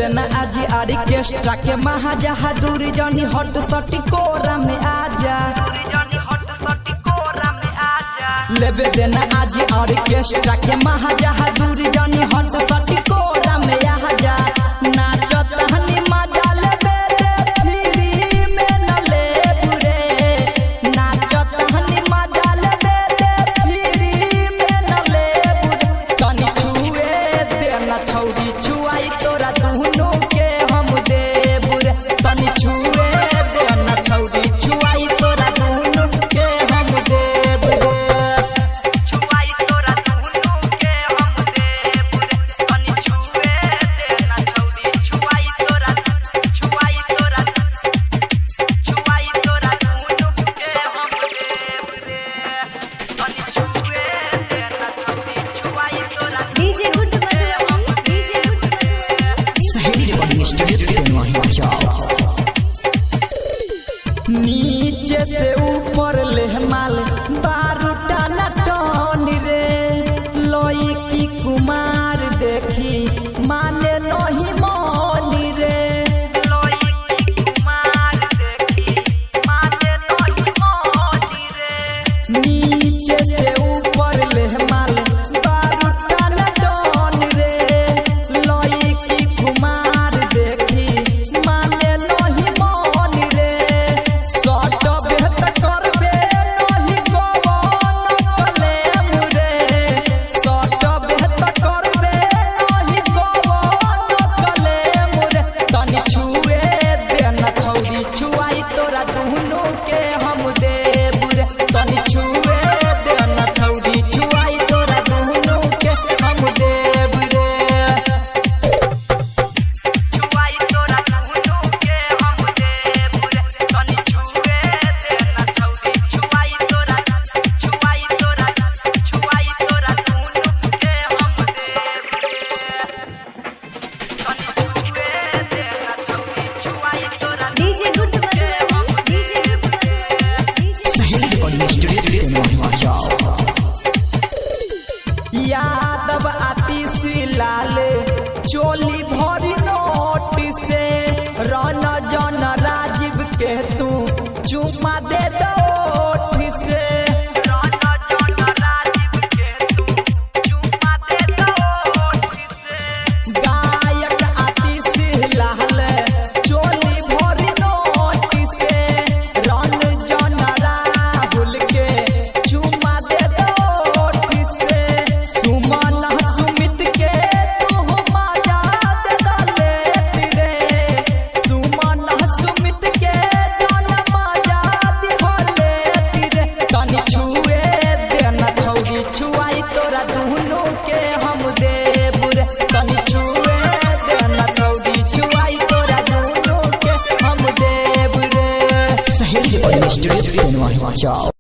देना आज आर्केस्ट्रा के महाजहादुर जानी हट सटी कोरा में आजा लेबे देना आज आर्केस्ट्रा के महाजहादुर जानी हट सटी कोरा में आजा नाचत हनी मजा लेबे फ्री में न ले बुरे नाचत हनी मजा लेबे फ्री में न ले बुरे तनी छुए देना छौरी छुआई तोरा दुनो के हम दे बुरे तनी छुए देना छौरी छुआई तोरा दुनो के हम दे बुरे छुआई तोरा दुनो के हम दे बुरे तनी छुए देना छौरी छुआई तोरा दुनो के हम दे बुरे तनी छुए देना छौरी छुआई तोरा डीजे गुड नीचे से ऊपर ले माल बारूटा नटन रे लोई की कुमार देखी माने नहीं मनी रे लोई की कुमार देखी माने नहीं मनी रे नीचे से ऊपर ले माल बारूटा नटन रे लोई की कुमार देखी माने नहीं मनी रे सट बेहत करबे नहीं कवन कले मुरे सट बेहत करबे नहीं कवन कले मुरे तनी छुए देना छौरी छुआई तोरा दुनो के हम दे बुरे तनी छुए देना छौरी छुआई तोरा दुनो के हम दे बुरे छुआई तोरा दुनो के हम दे बुरे तनी छुए देना छौरी छुआई तोरा दुनो के हम दे बुरे तनी छुए देना छौरी छुआई तोरा डीजे गुड यादव आतिश लाल चोली भरी नोट से रन जन राजीव के तू चुमा दे दो से रन जन राजीव के तू चुमा दे दो से गायक आतिश लाल चोली भरी नोट से रन जन राहुल के चुमा दे दो से सुमन सुमित के तू मजा दे दले रे सुमन सुमित के जन मजा दिहले रे तनी छुए देना छौरी छुआई तोरा दुनो के हम दे बुरे तनी छुए देना छौरी छुआई तोरा दुनो के हम दे बुरे Sahil Audio Studio.